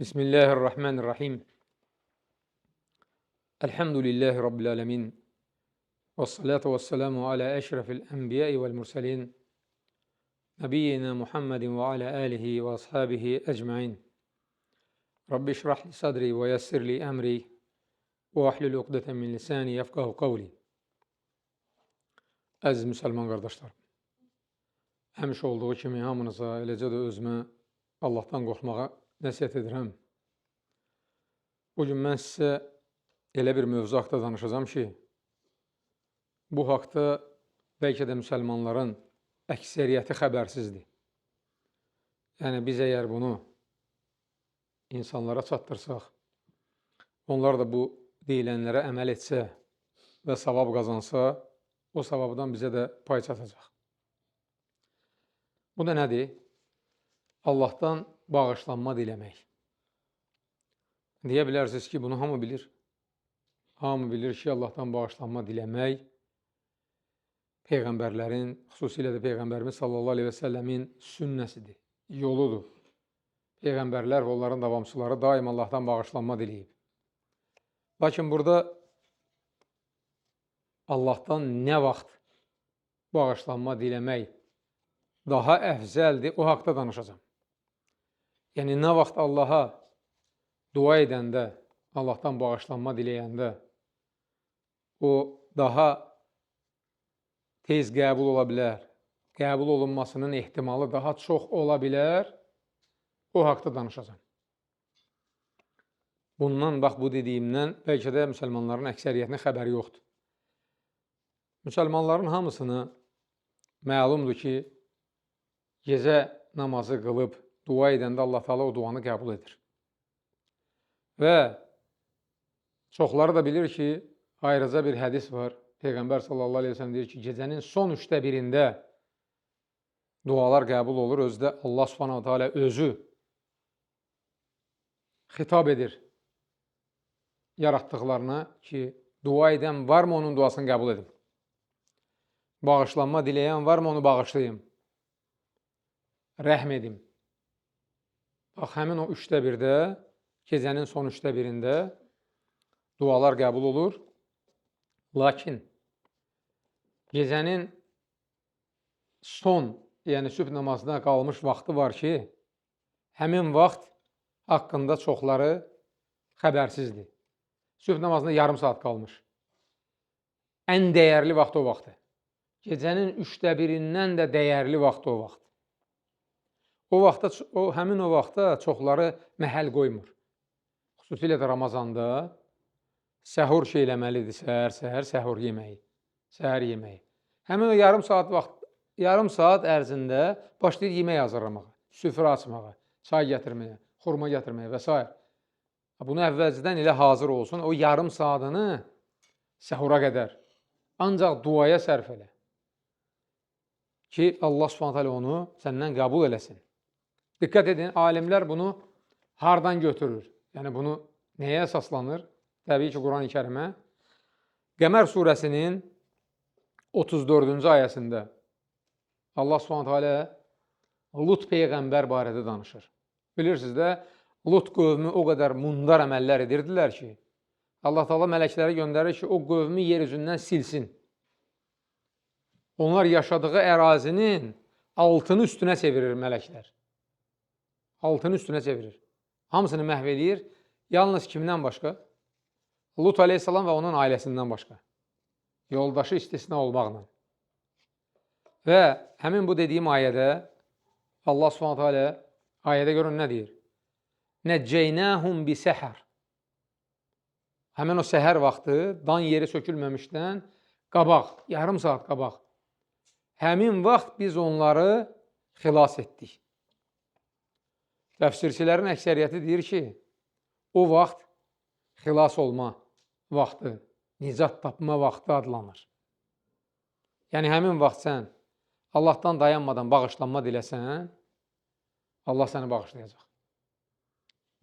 Bismillahirrahmanirrahim. Elhamdülillahi Rabbil alemin. Vessalatu vesselamu ala eşrefil enbiyai vel mursalin. Nebiyyina Muhammedin ve ala alihi ve ashabihi ecmain. Rabbi şrah li sadri ve yessir li emri ve ahlul uqdeten min lisani yefqahu qavli. Əziz müsəlman qardaşlarım, həmişə olduğu kimi hamınıza, eləcə də özümə Allahdan qorxmağa nəsihət edirəm. Bugün mən sizə elə bir mövzu haqda danışacağım ki, bu haqda bəlkə də müsəlmanların əksəriyyəti xəbərsizdir. Yəni, biz əgər bunu insanlara çatdırsaq, onlar da bu deyilənlərə əməl etsə və savab qazansa, o savabdan bizə də pay çatacaq. Bu da nədir? Allahdan bağışlanma diləmək. Deyə bilərsiniz ki, bunu hamı bilir. Hamı bilir ki, Allahdan bağışlanma diləmək Peyğəmbərlərin, xüsusilə də Peyğəmbərimiz sallallahu aleyhi və səlləmin sünnəsidir, yoludur. Peyğəmbərlər və onların davamçıları daim Allahdan bağışlanma diləyib. Lakin burada Allahdan nə vaxt bağışlanma diləmək daha əfzəldir, o haqda danışacağım. Yəni, nə vaxt Allaha dua edəndə, Allahdan bağışlanma diləyəndə o daha tez qəbul ola bilər, qəbul olunmasının ehtimalı daha çox ola bilər, o haqda danışacağım. Bundan, bax, bu dediyimdən bəlkə də müsəlmanların əksəriyyətinin xəbəri yoxdur. Müsəlmanların hamısını məlumdur ki, gecə namazı qılıb, dua edəndə Allah Teala o duanı qəbul edir. Və çoxları da bilir ki, ayrıca bir hədis var. Peyğəmbər sallallahu aleyhi ve sellem deyir ki, gecənin son 1/3-də dualar qəbul olur. Özü də Allah subhanahu teala özü xitab edir yaratdıqlarına ki, dua edən varmı onun duasını qəbul edim? Bağışlanma diləyən varmı onu bağışlayım? Rəhm edim. Bax, həmin o 1/3-də, gecənin son 1/3-də dualar qəbul olur. Lakin gecənin son, yəni sübh namazına qalmış vaxtı var ki, həmin vaxt haqqında çoxları xəbərsizdir. Sübh namazına yarım saat qalmış. Ən dəyərli vaxt o vaxtdır. Gecənin 1/3-dən də dəyərli vaxt o vaxt. Həmin o vaxtda çoxları məhəl qoymur. Xüsusilə də Ramazanda səhur eləməlidir, səhər səhur yeməyi, səhər yeməyi. Həmin o yarım saat ərzində başlayır yemək hazırlamağa, süfrə açmağa, çay gətirməyə, xurma gətirməyə və s. Bunu əvvəlcədən elə hazır olsun, o yarım saatını səhura qədər ancaq duaya sərf elə ki, Allah subhanət hələ onu səndən qəbul eləsin. Diqqət edin, alimlər bunu hardan götürür? Yəni, bunu nəyə əsaslanır? Təbii ki, Quran-ı Kərimə. Qəmər surəsinin 34-cü ayəsində Allah subhanət hələ Lut Peyğəmbər barədə danışır. Bilirsiniz də, Lut qövmü o qədər mundar əməllər edirdilər ki, Allah Teala mələkləri göndərir ki, o qövmü yer üzündən silsin. Onlar yaşadığı ərazinin altını üstünə çevirir mələklər. Altını üstünə çevirir. Hamısını məhv edir. Yalnız kimdən başqa? Lut aleyhissalam və onun ailəsindən başqa. Yoldaşı istisna olmaqla. Və həmin bu dediyim ayədə Allah subhanətə alə ayədə görün nə deyir? Nəcceynəhum bisəhər. Həmin o səhər vaxtı dan yeri sökülməmişdən qabaq, yarım saat qabaq. Həmin vaxt biz onları xilas etdik. Təfsirçilərin əksəriyyəti deyir ki, o vaxt xilas olma vaxtı, nicat tapma vaxtı adlanır. Yəni, həmin vaxt sən Allahdan dayanmadan bağışlanma diləsən, Allah səni bağışlayacaq.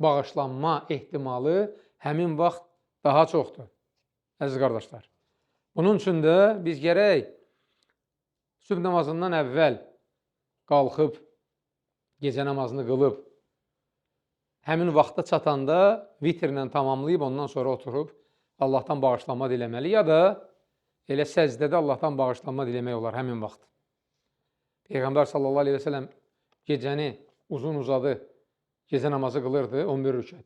Bağışlanma ehtimalı həmin vaxt daha çoxdur, əziz qardaşlar. Bunun üçün də biz gərək sübh namazından əvvəl qalxıb, gecə namazını qılıb, həmin vaxta çatanda vitrlə tamamlayıb ondan sonra oturub Allahdan bağışlanma diləməli, ya da elə səcdədə Allahdan bağışlanma diləmək olar həmin vaxt. Peyğəmbər sallallahu aleyhi və sələm gecəni uzun uzadı, gecə namazı qılırdı, 11 rükət.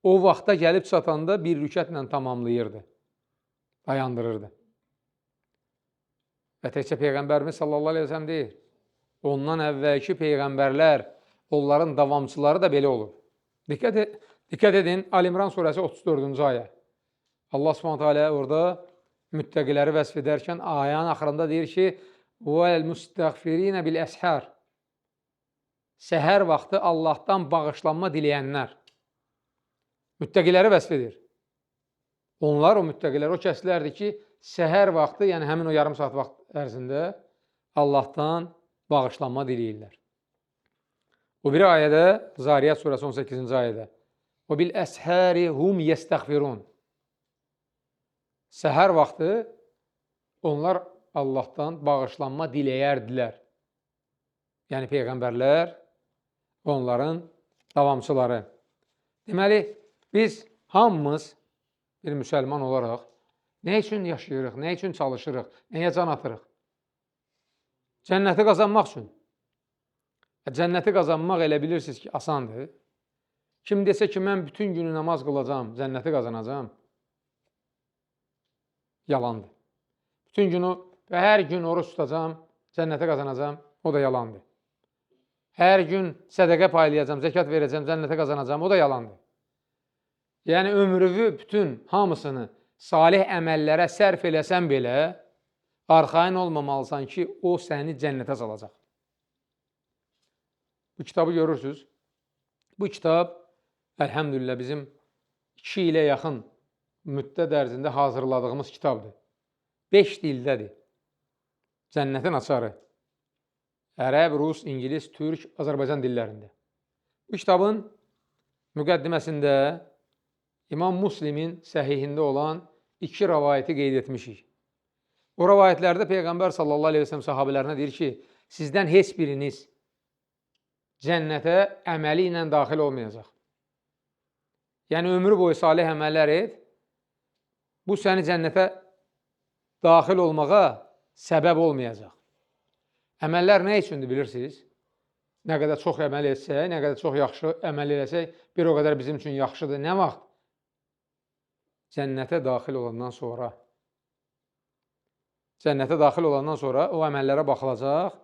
O vaxta gəlib çatanda bir rükətlə tamamlayırdı, dayandırırdı. Və təkcə Peyğəmbərimiz sallallahu aleyhi və sələm deyir, ondan əvvəlki Peyğəmbərlər, onların davamçıları da belə olub. Dikkat edin, Al-İmran surəsi 34-cü ayə. Allah subhanətə alə orada müttəqiləri vəsf edərkən ayənin axırında deyir ki, وَالْمُسْتَغْفِرِينَ بِالْأَسْحَارِ Səhər vaxtı Allahdan bağışlanma diləyənlər. Müttəqiləri vəsf edir. Onlar, o müttəqilər, o kəslərdir ki, səhər vaxtı, yəni həmin o yarım saat vaxt ərzində Allahdan bağışlanma diləyirlər. O biri ayədə, Zariyat surəsi 18-ci ayədə, وَبِالْأَسْحَارِ هُمْ يَسْتَغْفِرُونَ Səhər vaxtı onlar Allahdan bağışlanma diləyərdilər. Yəni Peyğəmbərlər, onların davamçıları. Deməli, biz hamımız bir müsəlman olaraq nə üçün yaşayırıq, nə üçün çalışırıq, nəyə can atırıq? Cənnəti qazanmaq üçün. Cənnəti qazanmaq elə bilirsiniz ki, asandır. Kim desə ki, mən bütün günü namaz qılacam, cənnəti qazanacam, yalandır. Bütün günü və hər gün oruç tutacam, cənnəti qazanacam, o da yalandır. Hər gün sədəqə paylayacam, zəkat verəcəm, cənnəti qazanacam, o da yalandır. Yəni, ömrünü bütün hamısını salih əməllərə sərf eləsən belə, arxain olmamalısan ki, o səni cənnətə salacaq. Bu kitabı görürsünüz. Bu kitab, əlhəmdülillah, bizim 2 ilə yaxın müddət ərzində hazırladığımız kitabdır. 5 dildədir. Cənnətin açarı. Ərəb, Rus, İngilis, Türk, Azərbaycan dillərində. Bu kitabın müqəddiməsində İmam Müslimin səhihində olan 2 rəvayəti qeyd etmişik. O rəvayətlərdə Peyğəmbər sallallahu aleyhi və səlləm sahabələrinə deyir ki, sizdən heç biriniz cənnətə əməli ilə daxil olmayacaq. Yəni, ömrü boyu salih əməllər et, bu səni cənnətə daxil olmağa səbəb olmayacaq. Əməllər nə üçündür bilirsiniz? Nə qədər çox əməl etsək, nə qədər çox yaxşı əməl eləsək, bir o qədər bizim üçün yaxşıdır. Nə vaxt? Cənnətə daxil olandan sonra. Cənnətə daxil olandan sonra o əməllərə baxılacaq.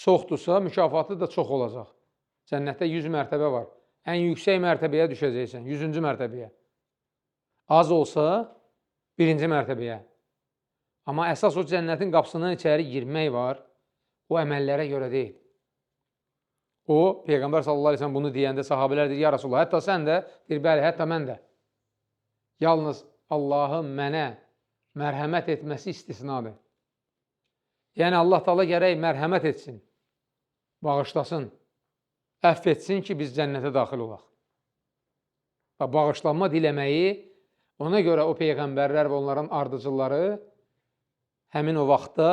Çoxdursa, mükafatı da çox olacaq. Cənnətdə 100 mərtəbə var. Ən yüksək mərtəbəyə düşəcəksən, 100-cü mərtəbəyə. Az olsa, 1-ci mərtəbəyə. Amma əsas o cənnətin qapısından içəri girmək var, o əməllərə görə deyil. O, Peyğəmbər sallallahu aleyhi ve sellem bunu deyəndə sahabələr deyir, ya Rasulullah, hətta sən də, deyir, bəli, hətta mən də. Yalnız Allahın mənə mərhəmət etməsi istisnadır. Yəni, Allah Taala gərək mərhəmət etsin, bağışlasın, əff etsin ki, biz cənnətə daxil olaq. Bağışlanma diləməyi, ona görə o Peyğəmbərlər və onların ardıcılları həmin o vaxtda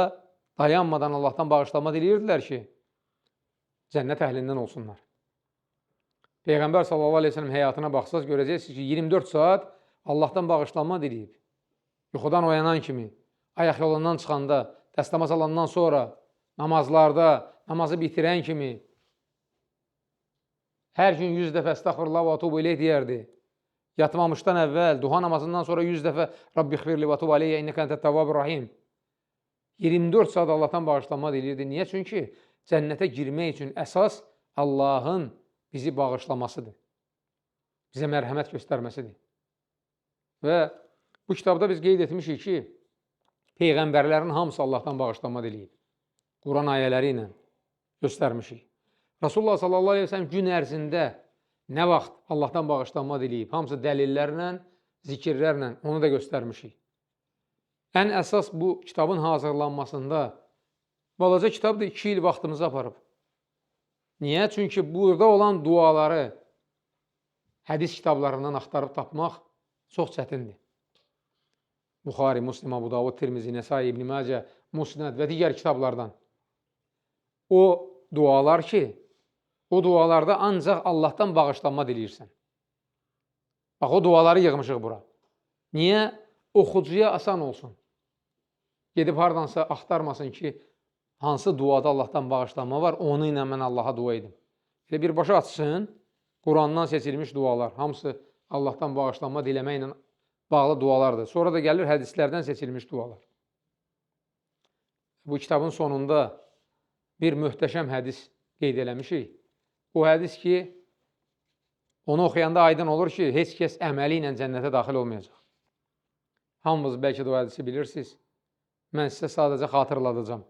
dayanmadan Allahdan bağışlanma diləyirdilər ki, cənnət əhlindən olsunlar. Peyğəmbər sallallahu aleyhi ve sellem həyatına baxsaz, görəcəksiniz ki, 24 saat Allahdan bağışlanma diləyib. Yuxudan oyanan kimi, ayaq yolundan çıxanda, dəstəmaz alandan sonra, namazlarda, namazı bitirən kimi, hər gün 100 dəfə əstəğfirullah və atubu ileyh deyərdi. Yatmamışdan əvvəl, duha namazından sonra 100 dəfə Rabbi xfirli və atubu aleyyə innəkə əntət təvvabur rahim. 24 saat Allahdan bağışlanma dilirdi. Niyə? Çünki cənnətə girmək üçün əsas Allahın bizi bağışlamasıdır. Bizə mərhəmət göstərməsidir. Və bu kitabda biz qeyd etmişik ki, Peyğəmbərlərin hamısı Allahdan bağışlanma diləyib. Quran ayələri ilə göstərmişik. Rasulullah sallallahu aleyhi ve sellem gün ərzində nə vaxt Allahdan bağışlanma diləyib, hamısı dəlillərlə, zikirlərlə onu da göstərmişik. Ən əsas bu kitabın hazırlanmasında balaca kitabda 2 il vaxtımızı aparıb. Niyə? Çünki burada olan duaları hədis kitablarından axtarıb tapmaq çox çətindir. Buxari, Müslim, Abu Davud, Tirmizi, Nəsai, İbn Macə, Musnəd və digər kitablardan. O dualar ki, O dualarda ancaq Allahdan bağışlanma diləyirsən. Bax, o duaları yığmışıq bura. Niyə? Oxucuya asan olsun. Gedib hardansa axtarmasın ki, hansı duada Allahdan bağışlanma var, onu ilə mən Allaha dua edim. Elə birbaşa açsın, Qurandan seçilmiş dualar, hamısı Allahdan bağışlanma diləməklə bağlı dualardır. Sonra da gəlir hədislərdən seçilmiş dualar. Bu kitabın sonunda bir möhtəşəm hədis qeyd eləmişik. O hədis ki, onu oxuyanda aydın olur ki, heç kəs əməli ilə cənnətə daxil olmayacaq. Hamınız bəlkə də o hədisi bilirsiniz. Mən sizə sadəcə xatırladacağım.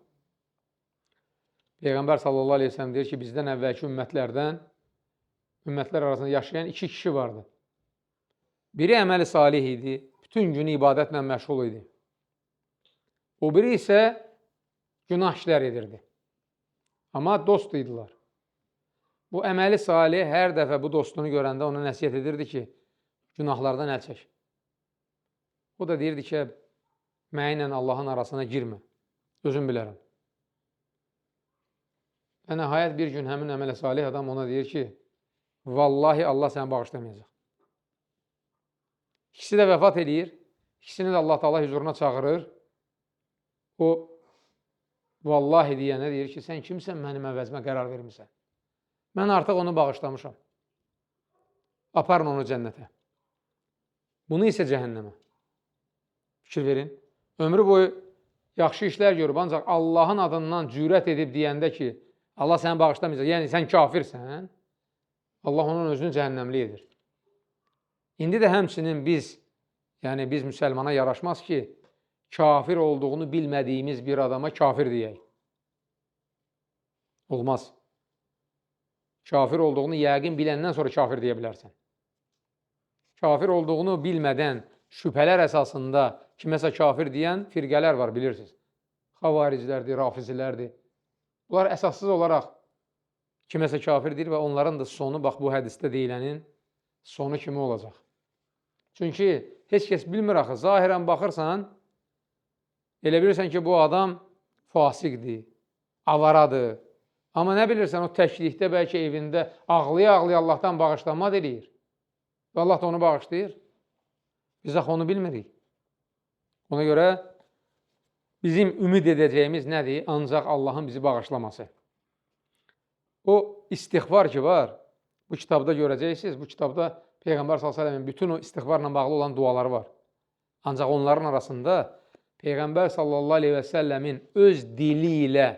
Peyğəmbər sallallahu aleyhi ve sellem deyir ki, bizdən əvvəlki ümmətlər arasında yaşayan 2 kişi vardı. Biri əməli salih idi, bütün günü ibadətlə məşğul idi. O biri isə günah işlər edirdi. Amma dost idilər. Bu əməli salih hər dəfə bu dostunu görəndə ona nəsiyyət edirdi ki, günahlardan əl çək. O da deyirdi ki, mənimlə Allahın arasına girmə, özüm bilərəm. Və nəhayət bir gün həmin əmələ salih adam ona deyir ki, vallahi Allah səni bağışlamayacaq. İkisi də vəfat edir, ikisini də Allah Taala huzuruna çağırır. O, vallahi deyənə deyir ki, sən kimsən mənim əvəzimə qərar vermirsən? Mən artıq onu bağışlamışam. Aparın onu cənnətə. Bunu isə cəhənnəmə. Fikir verin. Ömrü boyu yaxşı işlər görüb, ancaq Allahın adından cürət edib deyəndə ki, Allah səni bağışlamayacaq, yəni sən kafirsən, Allah onun özünü cəhənnəmli edir. İndi də həmçinin biz müsəlmana yaraşmaz ki, kafir olduğunu bilmədiyimiz bir adama kafir deyək. Olmaz. Kafir olduğunu yəqin biləndən sonra kafir deyə bilərsən. Kafir olduğunu bilmədən, şübhələr əsasında kiməsə kafir deyən firqələr var, bilirsiniz. Xavariclərdir, rafizilərdir. Bunlar əsassız olaraq kiməsə kafir deyir və onların da sonu, bax bu hədisdə deyilənin sonu kimi olacaq. Çünki heç kəs bilmir axı, zahirən baxırsan, elə bilirsən ki, bu adam fasiqdir, avaradır. Amma nə bilirsən, o təklikdə bəlkə evində ağlaya-ağlaya Allahdan bağışlanma deyir. Və Allah da onu bağışlayır. Biz axı onu bilmirik. Ona görə bizim ümid edəcəyimiz nədir? Ancaq Allahın bizi bağışlaması. O istiğfar ki var, bu kitabda görəcəksiniz. Bu kitabda Peyğəmbər s.ə.v-in bütün o istiğfarla bağlı olan duaları var. Ancaq onların arasında Peyğəmbər s.ə.v-in öz dili ilə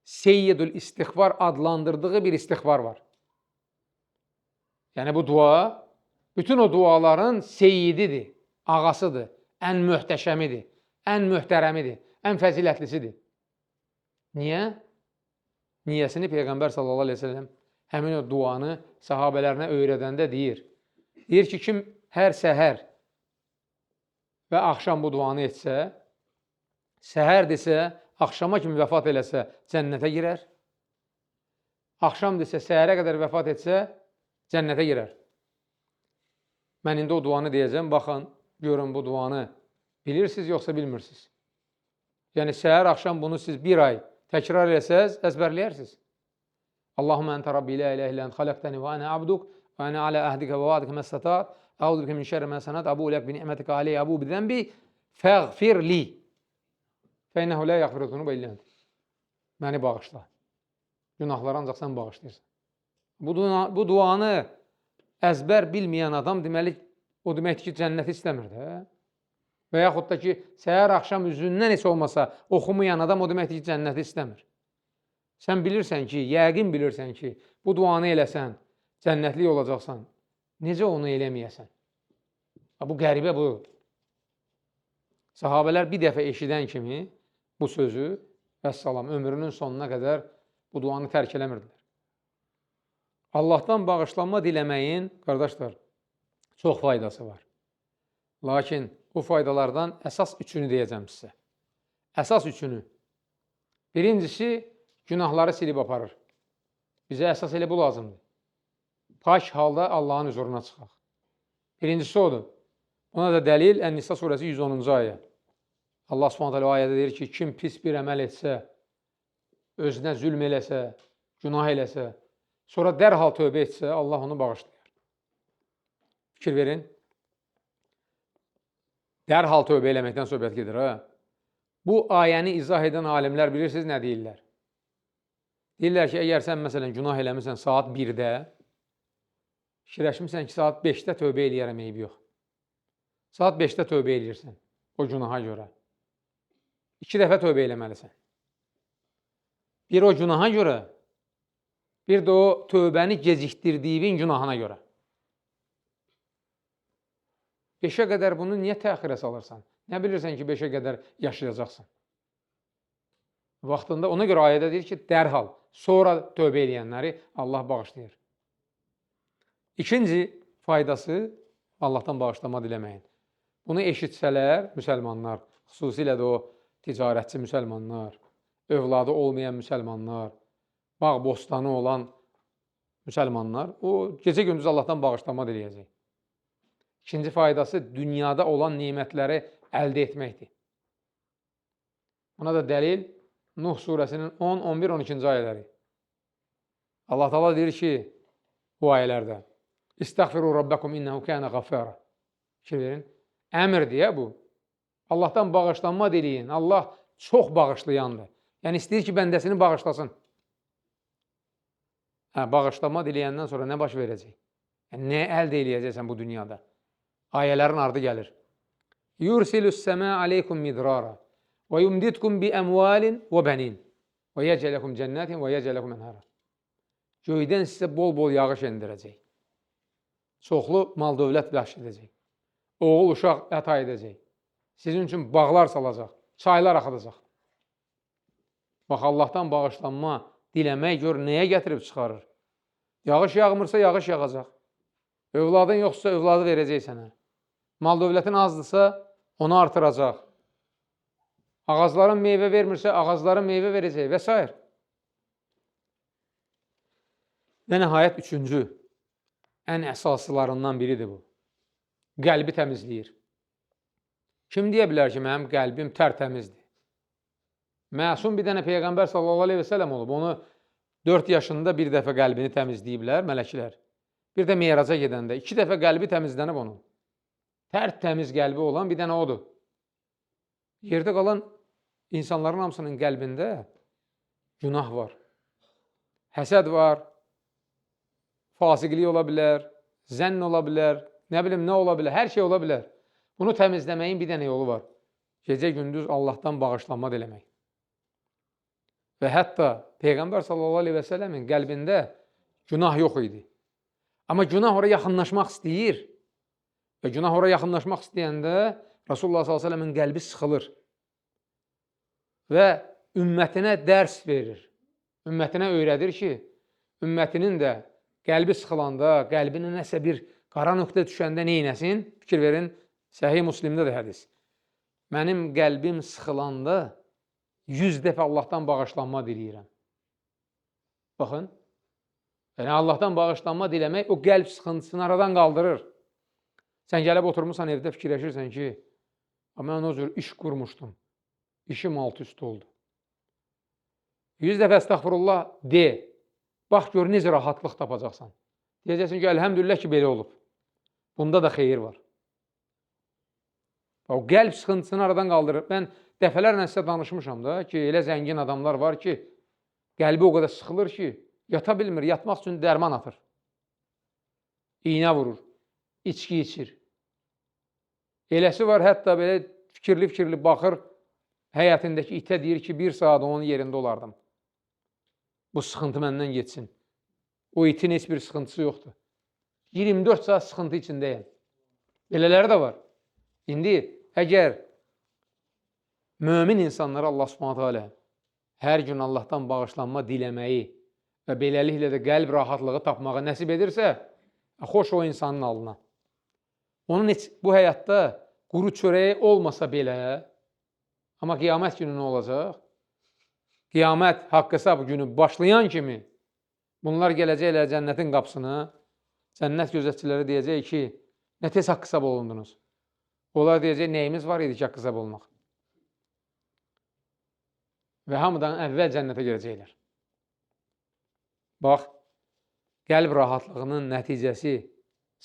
Seyyidül İstiğfar adlandırdığı bir istiğfar var. Yəni bu dua, bütün o duaların seyyididir, ağasıdır, ən möhtəşəmidir, ən möhtərəmidir, ən fəzilətlisidir. Niyə? Niyəsini Peyğəmbər sallallahu aleyhi ve sellem həmin o duanı sahabələrinə öyrədəndə deyir. Deyir ki, kim hər səhər və axşam bu duanı etsə, səhər desə, axşama kimi vəfat eləsə, cənnətə girər. Axşam desə, səhərə qədər vəfat etsə, cənnətə girər. Mən indi o duanı deyəcəm, baxın, görün bu duanı bilirsiniz, yoxsa bilmirsiniz. Yəni, səhər, axşam bunu siz bir ay təkrar eləsəz, əzbərləyərsiniz. Allahumma ente Rabbi la ilahe illa ente xalaqtani və ana abduk və ana ala ahdika və vaadika məstətat əudu bika min şerri ma sanat abu lak bi ni'matika alayya abu bi zənbi fəğfir li fə innəhu la yaghfiru zunuba illa ente. Məni bağışla. Günahları ancaq sən bağışlayırsan. Bu duanı əzbər bilməyən adam deməli, o deməkdir ki, cənnəti istəmir də. Və yaxud da ki, səhər axşam üzündən heç olmasa oxumayan adam o deməkdir ki, cənnəti istəmir. Sən bilirsən ki, yəqin bilirsən ki, bu duanı eləsən, cənnətlik olacaqsan. Necə onu eləməyəsən? Bu qəribə budur. Sahabələr bir dəfə eşidən kimi bu sözü, vəssalam, ömrünün sonuna qədər bu duanı tərk eləmirdilər. Allahdan bağışlanma diləməyin, qardaşlar, çox faydası var. Lakin bu faydalardan əsas üçünü deyəcəm sizə. Əsas üçünü. Birincisi, günahları silib aparır. Bizə əsas elə bu lazımdır. Pak halda Allahın huzuruna çıxaq. Birincisi odur. Buna da dəlil Ən-Nisa surəsi 110-cu ayə. Allah Subhanahu ayədə deyir ki, kim pis bir əməl etsə, özünə zülm eləsə, günah eləsə, sonra dərhal tövbə etsə, Allah onu bağışlayar. Fikir verin. Dərhal tövbə eləməkdən söhbət gedir. Bu ayəni izah edən alimlər bilirsiniz nə deyirlər? Deyirlər ki, əgər sən məsələn günah eləmirsən saat 1-də, fikirləşmirsən ki, saat 5-də tövbə eləyərəm, eybi yox. Saat 5-də tövbə eləyirsən o günaha görə. 2 dəfə tövbə eləməlisən. Bir o günaha görə, bir də o tövbəni gecikdirdiyin günahına görə. 5-ə qədər bunu niyə təxirə salırsan? Nə bilirsən ki, 5-ə qədər yaşayacaqsan? Vaxtında ona görə ayədə deyir ki, dərhal, sonra tövbə eləyənləri Allah bağışlayır. İkinci faydası Allahdan bağışlama diləməyin. Bunu eşitsələr müsəlmanlar, xüsusilə də o ticarətçi müsəlmanlar, övladı olmayan müsəlmanlar, bağ bostanı olan müsəlmanlar, o gecə-gündüz Allahdan bağışlama diləyəcək. İkinci faydası dünyada olan nemətləri əldə etməkdir. Buna da dəlil Nuh surəsinin 10, 11, 12-ci ayələri. Allah Teala deyir ki, bu ayələrdə İstəğfiru Rabbəkum innəhu kənə qaffara. Fikir verin. Əmr deyə bu. Allahdan bağışlanma diləyin. Allah çox bağışlayandır. Yəni istəyir ki, bəndəsini bağışlasın. Bağışlama diləyəndən sonra nə baş verəcək? Yəni, nə əldə eləyəcəksən bu dünyada? Ayələrin ardı gəlir. Yursilus səmə aleykum midrara və yumdidkum bi əmvalin və bənin və yəcələkum cənnətin və yəcələkum ənhara. Göydən sizə bol-bol yağış endirəcək. Çoxlu mal dövlət bəxş edəcək. Oğul uşaq əta edəcək. Sizin üçün bağlar salacaq, çaylar axıdacaq. Bax, Allahdan bağışlanma diləmək gör nəyə gətirib çıxarır. Yağış yağmırsa yağış yağacaq. Övladın yoxsa övladı verəcək sənə. Mal dövlətin azdırsa onu artıracaq. Ağacların meyvə vermirsə ağacların meyvə verəcək və s. Və nəhayət üçüncü, ən əsaslarından biridir bu. Qəlbi təmizləyir. Kim deyə bilər ki, mənim qəlbim tərtəmizdir? Məsum bir dənə Peyğəmbər sallallahu aleyhi və sələm olub. Onu 4 yaşında bir dəfə qəlbini təmizləyiblər mələklər. Bir də meyraca gedəndə 2 dəfə qəlbi təmizlənib onun. Tərtəmiz qəlbi olan bir dənə odur. Yerdə qalan insanların hamısının qəlbində günah var. Həsəd var, fasiqlik ola bilər, zənn ola bilər, nə bilim nə ola bilər, hər şey ola bilər. Bunu təmizləməyin bir dənə yolu var. Gecə-gündüz Allahdan bağışlanma diləmək. Və hətta Peyğəmbər sallallahu aleyhi və səlləmin qəlbində günah yox idi. Amma günah oraya yaxınlaşmaq istəyir. Və günah oraya yaxınlaşmaq istəyəndə Rasulullah sallallahu aleyhi və səlləmin qəlbi sıxılır. Və ümmətinə dərs verir. Ümmətinə öyrədir ki, ümmətinin də qəlbi sıxılanda, qəlbinə nəsə bir qara nöqtə düşəndə neynəsin? Fikir verin, Səhih Müslimdə də hədis. Mənim qəlbim sıxılanda 100 dəfə Allahdan bağışlanma diləyirəm. Baxın, yəni Allahdan bağışlanma diləmək o qəlb sıxıntısını aradan qaldırır. Sən gəlib oturmuşsan evdə fikirləşirsən ki, mən o cür iş qurmuşdum, işim alt üst oldu. 100 dəfə əstəğfurullah de, bax gör necə rahatlıq tapacaqsan. Deyəcəksin ki, əlhəmdülillah ki, belə olub. Bunda da xeyir var. O qəlb sıxıntısını aradan qaldırır. Mən dəfələrlə sizə danışmışam da ki, elə zəngin adamlar var ki, qəlbi o qədər sıxılır ki, yata bilmir, yatmaq üçün dərman atır. İynə vurur, içki içir. Eləsi var, hətta belə fikirli-fikirli baxır, həyətindəki itə deyir ki, 1 saat onun yerində olardım. Bu sıxıntı məndən geçsin. O itin heç bir sıxıntısı yoxdur. 24 saat sıxıntı içindəyəm. Belələri də var. İndi əgər mömin insanlara Allah Subhanahu taala hər gün Allahdan bağışlanma diləməyi və beləliklə də qəlb rahatlığı tapmağı nəsib edirsə, xoş o insanın alına. Onun heç bu həyatda quru çörəyi olmasa belə, amma qiyamət günü nə olacaq? Qiyamət haqq hesab günü başlayan kimi bunlar gələcəklər cənnətin qapısına, cənnət gözətçiləri deyəcək ki, nə tez haqq hesab olundunuz? Onlar deyəcək, nəyimiz var idi ki, haqq hesab olmaq? Və hamıdan əvvəl cənnətə gələcəklər. Bax, qəlb rahatlığının nəticəsi,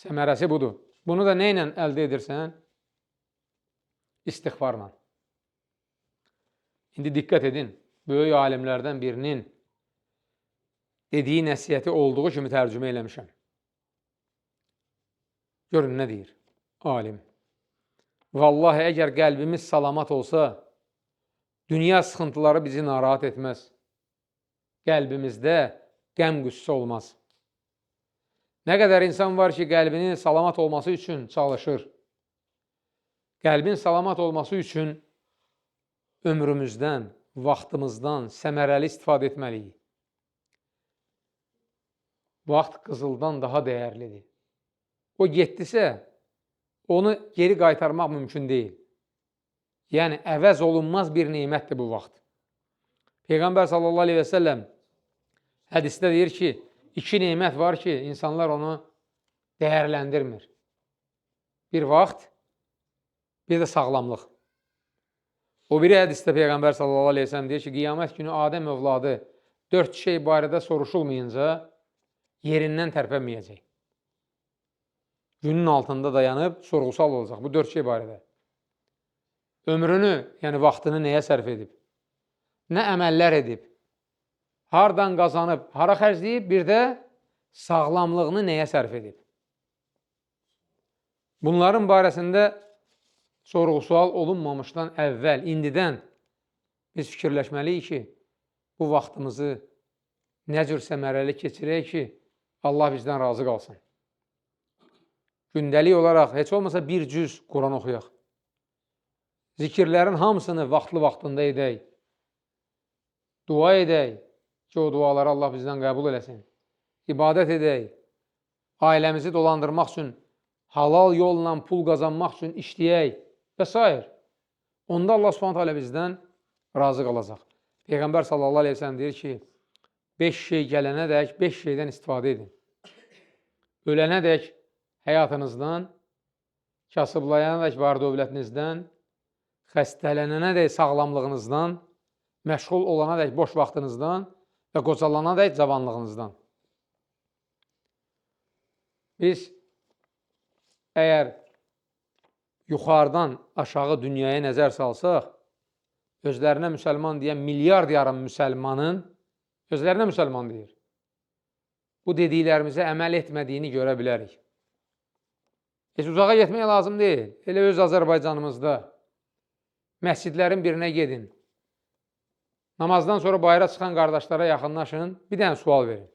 səmərəsi budur. Bunu da nə ilə əldə edirsən? İstiğfarla. İndi diqqət edin, böyük alimlərdən birinin dediyi nəsiyyəti olduğu kimi tərcümə eləmişəm. Görün nə deyir alim. Vallahi əgər qəlbimiz salamat olsa, dünya sıxıntıları bizi narahat etməz. Qəlbimizdə qəm qüssə olmaz. Nə qədər insan var ki, qəlbinin salamat olması üçün çalışır. Qəlbin salamat olması üçün ömrümüzdən, vaxtımızdan səmərəli istifadə etməliyik. Vaxt qızıldan daha dəyərlidir. O getdisə, onu geri qaytarmaq mümkün deyil. Yəni, əvəz olunmaz bir nemətdir bu vaxt. Peyğəmbər sallallahu aleyhi və səlləm hədisdə deyir ki, 2 nemət var ki, insanlar onu dəyərləndirmir. Bir vaxt, bir də sağlamlıq. O biri hədisdə Peyğəmbər sallallahu aleyhi və səlləm deyir ki, qiyamət günü Adəm övladı 4 şey barədə soruşulmayınca yerindən tərpənməyəcək. Günün altında dayanıb sorğusal olacaq bu 4 şey barədə. Ömrünü, yəni vaxtını nəyə sərf edib? Nə əməllər edib? Hardan qazanıb, hara xərcləyib? Bir də sağlamlığını nəyə sərf edib? Bunların barəsində sorğu-sual olunmamışdan əvvəl, indidən biz fikirləşməliyik ki, bu vaxtımızı nə cür səmərəli keçirək ki, Allah bizdən razı qalsın. Gündəlik olaraq heç olmasa bir cüz Quran oxuyaq. Zikirlərin hamısını vaxtlı-vaxtında edək. Dua edək ki, o duaları Allah bizdən qəbul eləsin. İbadət edək. Ailəmizi dolandırmaq üçün, halal yolla pul qazanmaq üçün işləyək və s. Onda Allah Subhanahu bizdən razı qalacaq. Peyğəmbər sallallahu aleyhi ve sellem deyir ki, 5 şey gələnə dək 5 şeydən istifadə edin. Ölənə dək həyatınızdan, kasıblayana dək var dövlətinizdən, xəstələnənə dək sağlamlığınızdan, məşğul olana dək boş vaxtınızdan və qocalana dək cavanlığınızdan. Biz əgər yuxarıdan aşağı dünyaya nəzər salsaq, özlərinə müsəlman deyən milyard yarım müsəlmanın özlərinə müsəlman deyir. Bu dediklərimizə əməl etmədiyini görə bilərik. Heç uzağa getmək lazım deyil. Elə öz Azərbaycanımızda məscidlərin birinə gedin. Namazdan sonra bayıra çıxan qardaşlara yaxınlaşın, bir dənə sual verin.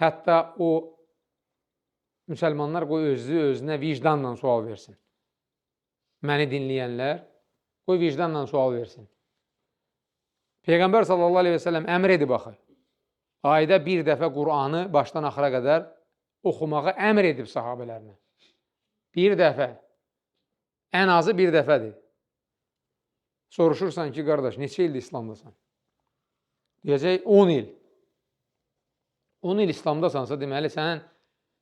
Hətta o müsəlmanlar qoy özünə vicdanla sual versin. Məni dinləyənlər qoy vicdanla sual versin. Peyğəmbər sallallahu aleyhi və səlləm əmr edib axı. Ayda bir dəfə Qur'anı başdan axıra qədər oxumağı əmr edib sahabələrinə. Bir dəfə. Ən azı bir dəfədir. Soruşursan ki, qardaş, neçə ildir İslamdasan? Deyəcək, 10 il. 10 il İslamdasansa, deməli, sən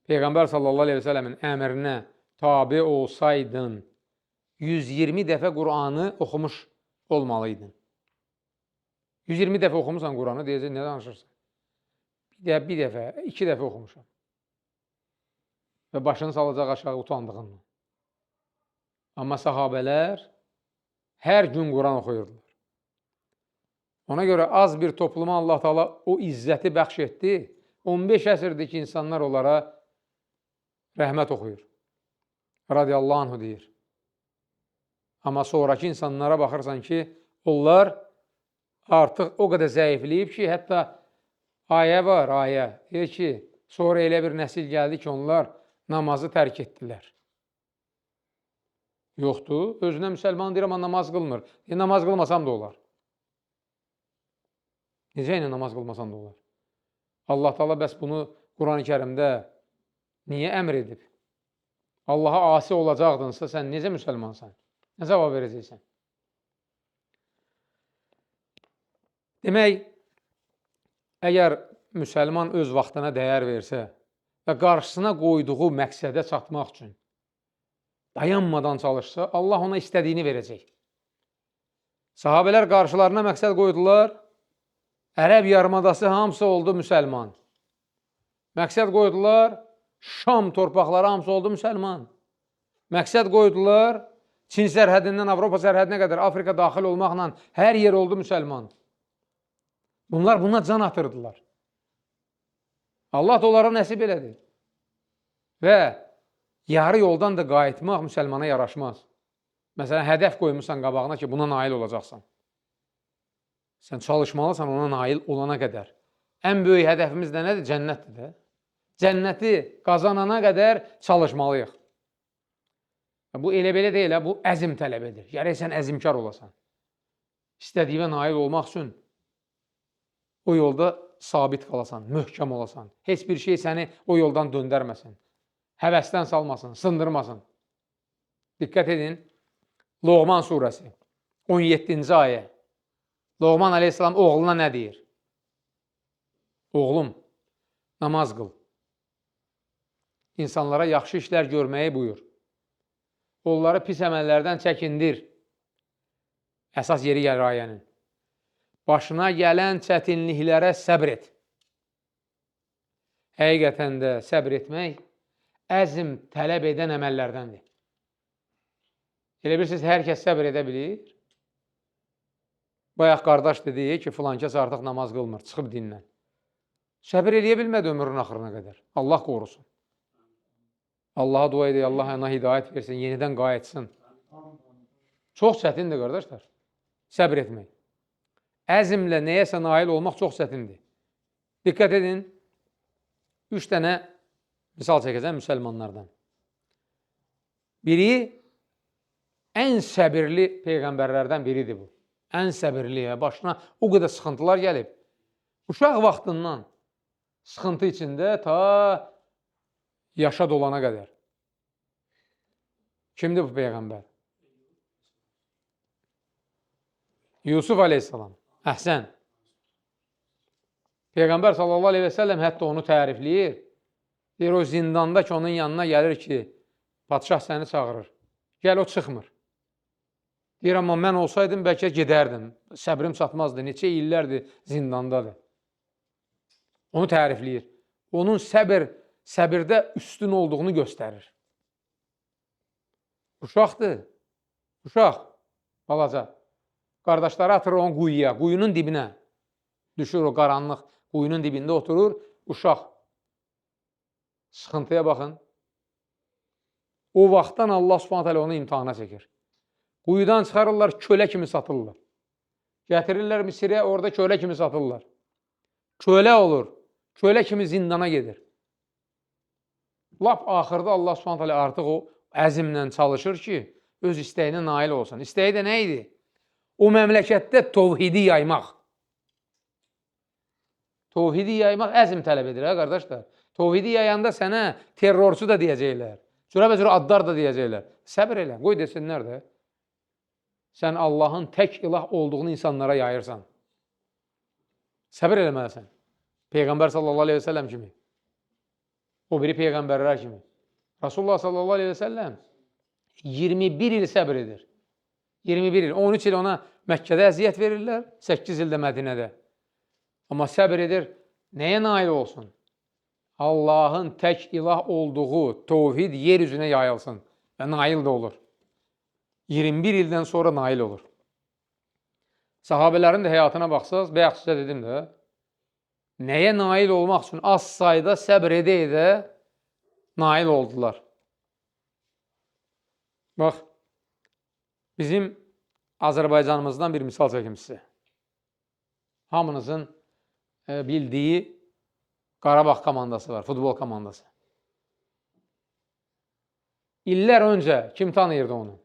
Peyğəmbər sallallahu aleyhi və səlləmin əmrinə tabi olsaydın, 120 dəfə Qur'anı oxumuş olmalıydın. 120 dəfə oxumusan Qur'anı, deyəcək, nə danışırsan? Bir dəfə, 2 dəfə oxumuşam. Və başını salacaq aşağı utandığından. Amma sahabələr hər gün Quran oxuyurdular. Ona görə az bir topluma Allah Teala o izzəti bəxş etdi. 15 əsrdir ki, insanlar onlara rəhmət oxuyur. Radiyallahu anhu deyir. Amma sonraki insanlara baxırsan ki, onlar artıq o qədər zəifləyib ki, hətta ayə var, ayə. Deyir ki, sonra elə bir nəsil gəldi ki, onlar namazı tərk etdilər. Yoxdur, özünə müsəlman deyir, amma namaz qılmır. Namaz qılmasam da olar. Necə ilə namaz qılmasam da olar? Allah Teala bəs bunu Quran-ı Kərimdə niyə əmr edib? Allaha asi olacaqdınsa, sən necə müsəlmansan? Nə cavab verəcəksən? Demək, əgər müsəlman öz vaxtına dəyər versə və qarşısına qoyduğu məqsədə çatmaq üçün dayanmadan çalışsa, Allah ona istədiyini verəcək. Sahabələr qarşılarına məqsəd qoydular, Ərəb yarımadası hamısı oldu müsəlman. Məqsəd qoydular, Şam torpaqları hamısı oldu müsəlman. Məqsəd qoydular, Çin sərhədindən Avropa sərhədinə qədər Afrika daxil olmaqla hər yer oldu müsəlman. Bunlar buna can atırdılar. Allah da onlara nəsib elədi. Və yarı yoldan da qayıtmaq müsəlmana yaraşmaz. Məsələn, hədəf qoymuşsan qabağına ki, buna nail olacaqsan. Sən çalışmalısan ona nail olana qədər. Ən böyük hədəfimiz də nədir? Cənnətdir də. Cənnəti qazanana qədər çalışmalıyıq. Bu elə-belə deyil, bu əzm tələb edir. Gərək sən əzmkar olasan. İstədiyinə nail olmaq üçün o yolda sabit qalasan, möhkəm olasan. Heç bir şey səni o yoldan döndərməsin. Həvəsdən salmasın, sındırmasın. Diqqət edin, Loğman surəsi, 17-ci ayə. Loğman aleyhissalam oğluna nə deyir? Oğlum, namaz qıl. İnsanlara yaxşı işlər görməyi buyur. Onları pis əməllərdən çəkindir. Əsas yeri gəlir ayənin. Başına gələn çətinliklərə səbr et. Həqiqətən də səbr etmək əzm tələb edən əməllərdəndir. Elə bilirsiniz, hər kəs səbr edə bilir. Bayaq qardaş dedi ki, filan kəs artıq namaz qılmır, çıxıb dindən. Səbr eləyə bilmədi ömrünün axırına qədər. Allah qorusun. Allaha dua edək, Allah ona hidayət versin, yenidən qayıtsın. Çox çətindir, qardaşlar. Səbr etmək. Əzmlə nəyəsə nail olmaq çox çətindir. Diqqət edin, 3 dənə misal çəkəcəm müsəlmanlardan. Biri, ən səbirli peyğəmbərlərdən biridir bu. Ən səbirli, başına o qədər sıxıntılar gəlib. Uşaq vaxtından sıxıntı içində ta yaşa dolana qədər. Kimdir bu peyğəmbər? Yusuf aleyhissalam. Əhsən. Peyğəmbər sallallahu aleyhi və səlləm hətta onu tərifləyir. Deyir, o zindanda ki, onun yanına gəlir ki, padişah səni çağırır. Gəl, o çıxmır. Deyir, amma mən olsaydım, bəlkə gedərdim. Səbrim çatmazdı. Neçə illərdir zindandadır. Onu tərifləyir. Onun səbirdə üstün olduğunu göstərir. Uşaqdır. Uşaq, balaca. Qardaşları atırır onu quyuya, quyunun dibinə. Düşür o qaranlıq, quyunun dibində oturur, uşaq. Sıxıntıya baxın. O vaxtdan Allah Subhanahu taala onu imtihana çəkir. Quyudan çıxarırlar, kölə kimi satırlar. Gətirirlər Misirə, orada kölə kimi satırlar. Kölə olur, kölə kimi zindana gedir. Lap axırda Allah Subhanahu taala artıq o əzmlə çalışır ki, öz istəyinə nail olsun. İstəyi də nə idi? O məmləkətdə tovhidi yaymaq. Tovhidi yaymaq əzm tələb edir, qardaşlar. Tovhidi yayanda sənə terrorçu da deyəcəklər. Cürə-bəcürə adlar da deyəcəklər. Səbr elə, qoy desinlər də. Sən Allahın tək ilah olduğunu insanlara yayırsan. Səbr eləməlisən. Peyğəmbər sallallahu aleyhi və səlləm kimi. O biri peyğəmbərlər kimi. Rasulullah sallallahu aleyhi və səlləm 21 il səbr edir. 21 il. 13 il ona Məkkədə əziyyət verirlər, 8 ildə Mədinədə. Amma səbr edir, nəyə nail olsun? Allahın tək ilah olduğu tovhid yer üzünə yayılsın və nail də olur. 21 ildən sonra nail olur. Sahabələrin də həyatına baxsaq, bayaq sizə dedim də, nəyə nail olmaq üçün az sayda səbr edə nail oldular. Bax, bizim Azərbaycanımızdan bir misal çəkim sizə. Hamınızın bildiyi Qarabağ komandası var, futbol komandası. İllər öncə kim tanıyırdı onu?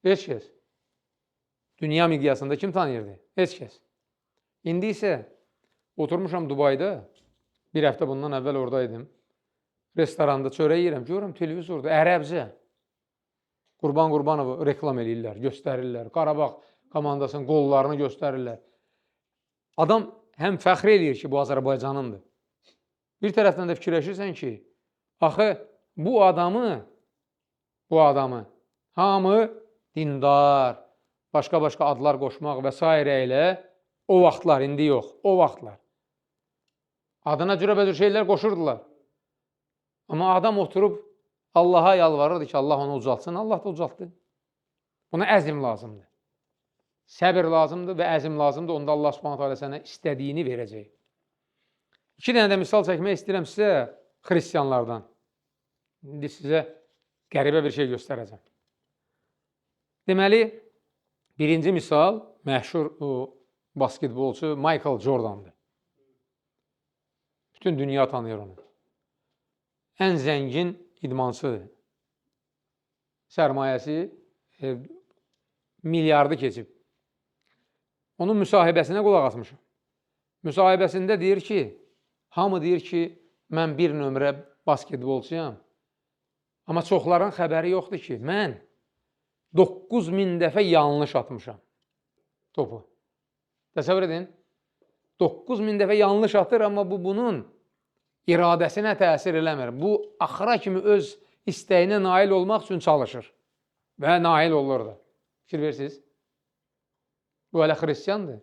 Heç kəs. Dünya miqyasında kim tanıyırdı? Heç kəs. İndi isə oturmuşam Dubayda, bir həftə bundan əvvəl oradaydım. Restoranda çörək yeyirəm, görürəm televizorda, ərəbcə. Qurban-Qurbanovu reklam eləyirlər, göstərirlər. Qarabağ komandasının qollarını göstərirlər. Adam həm fəxr eləyir ki, bu Azərbaycanındır. Bir tərəfdən də fikirləşirsən ki, axı bu adamı hamı dindar, başqa-başqa adlar qoşmaq və s. ilə o vaxtlar, indi yox, o vaxtlar. Adına cürbəcür şeylər qoşurdular. Amma adam oturub Allaha yalvarırdı ki, Allah onu ucaltsın. Allah da ucaltdı. Buna əzm lazımdır. Səbir lazımdır və əzm lazımdır. Onda Allah Subhanahu taala sənə istədiyini verəcək. 2 dənə də misal çəkmək istəyirəm sizə xristianlardan. İndi sizə qəribə bir şey göstərəcəm. Deməli, birinci misal məşhur basketbolçu Michael Jordan'dır. Bütün dünya tanıyır onu. Ən zəngin idmançıdır. Sərmayəsi milyardı keçib. Onun müsahibəsinə qulaq asmışam. Müsahibəsində deyir ki, hamı deyir ki, mən bir nömrə basketbolçuyam. Amma çoxların xəbəri yoxdur ki, mən 9000 dəfə yanlış atmışam topu. Təsəvvür edin, 9000 dəfə yanlış atır, amma bu bunun iradəsinə təsir eləmir. Bu, axıra kimi öz istəyinə nail olmaq üçün çalışır və nail olur da. Fikir verirsiniz? Bu hələ xristiyandır.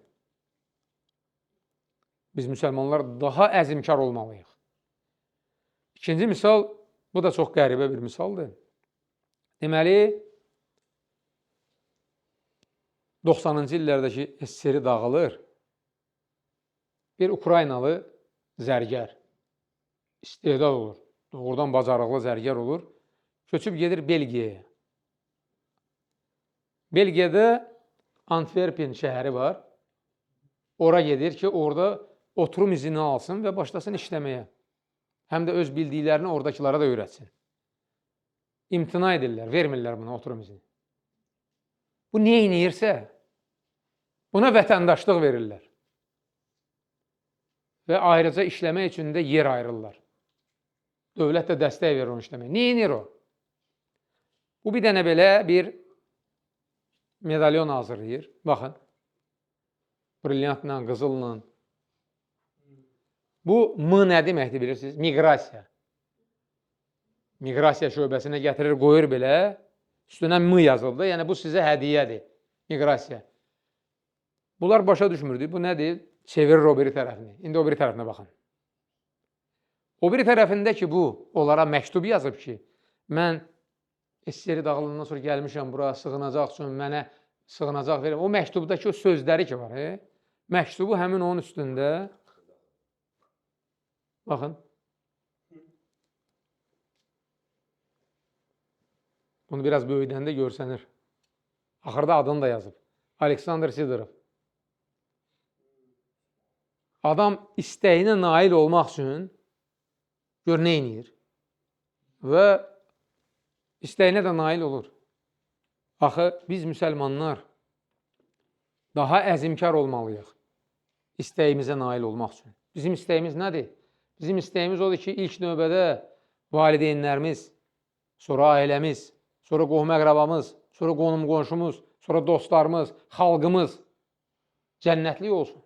Biz müsəlmanlar daha əzimkar olmalıyıq. İkinci misal, bu da çox qəribə bir misaldır. Deməli, 90-cı illərdəki SSR dağılır. Bir Ukraynalı zərgər istedad olur. Doğrudan bacarıqlı zərgər olur. Köçüb gedir Belgiyaya. Belgiyada Antwerpen şəhəri var. Ora gedir ki, orada oturum izini alsın və başlasın işləməyə. Həm də öz bildiklərini oradakılara da öyrətsin. İmtina edirlər, vermirlər buna oturum izini. Bu niyə inəyirsə, buna vətəndaşlıq verirlər. Və ayrıca işləmək üçün də yer ayrırlar. Dövlət də dəstək verir onu işləməyə. Niyə inir o? Bu bir dənə belə bir medalyon hazırlayır. Baxın. Brilyantla, qızılla. Bu M nə deməkdir bilirsiniz? Miqrasiya. Miqrasiya şöbəsinə gətirir, qoyur belə. Üstünə M yazıldı. Yəni bu sizə hədiyyədir. Miqrasiya. Bunlar başa düşmürdü. Bu nədir? Çevirir o biri tərəfini. İndi o biri tərəfinə baxın. O biri tərəfində ki, bu onlara məktub yazıb ki, mən SSR dağılandan sonra gəlmişəm bura sığınacaq üçün mənə sığınacaq verin. O məktubdakı o sözləri ki var, məktubu həmin onun üstündə. Baxın. Bunu biraz böyüdəndə görsənir. Axırda adını da yazıb. Aleksandr Sidorov. Adam istəyinə nail olmaq üçün gör nə edir və istəyinə də nail olur. Axı, biz müsəlmanlar daha əzimkar olmalıyıq istəyimizə nail olmaq üçün. Bizim istəyimiz nədir? Bizim istəyimiz odur ki, ilk növbədə valideynlərimiz, sonra ailəmiz, sonra qohum-əqrabamız, sonra qonum-qonşumuz, sonra dostlarımız, xalqımız cənnətlik olsun.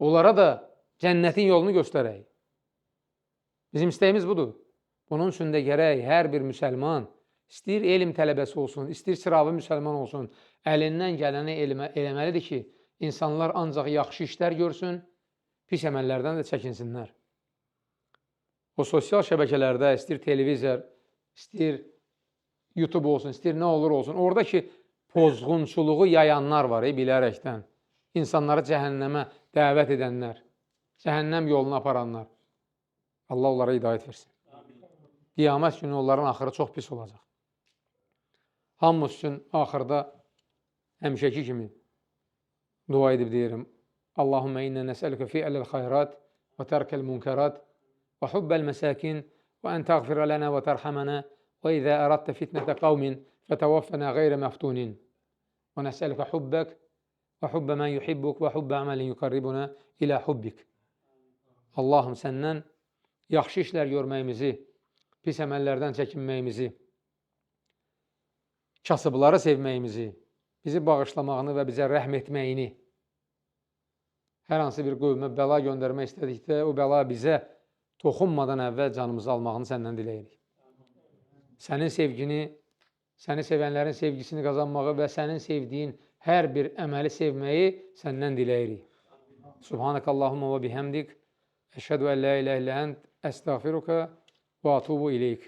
Onlara da cənnətin yolunu göstərək. Bizim istəyimiz budur. Bunun üçün də gərək hər bir müsəlman, istəyir elm tələbəsi olsun, istəyir sıravi müsəlman olsun, əlindən gələni eləməlidir ki, insanlar ancaq yaxşı işlər görsün, pis əməllərdən də çəkinsinlər. O sosial şəbəkələrdə, istəyir televizor, istəyir YouTube olsun, istəyir nə olur olsun, oradakı pozğunçuluğu yayanlar var, bilərəkdən. İnsanları cəhənnəmə dəvət edənlər, cəhənnəm yoluna aparanlar. Allah onlara hidayət versin. Qiyamət günü onların axırı çox pis olacaq. Hamımız üçün axırda həmişəki kimi dua edib deyirəm. Allahümmə innə nəsəlükə fi'ələl xayrat və tərkəl münkərat və hubbəl məsəkin və ən təğfirə lənə və tərhəmənə və izə əraddə fitnətə qavmin fətəvəffənə qeyrə məftunin və nəsəlükə hubbək və hubbə mən yuhibbuk və hubbə əməlin yuqarribuna ilə hubbik. Allahım, səndən yaxşı işlər görməyimizi, pis əməllərdən çəkinməyimizi, kasıbları sevməyimizi, bizi bağışlamağını və bizə rəhm etməyini, hər hansı bir qövmə bəla göndərmək istədikdə, o bəla bizə toxunmadan əvvəl canımızı almağını səndən diləyirik. Sənin sevgini, səni sevənlərin sevgisini qazanmağı və sənin sevdiyin hər bir əməli sevməyi səndən diləyirik. Subhanəkəllahumma və bihəmdik. Əşhədü ən la ilahə illə ənt, əstəğfiruka və atubu ileyk.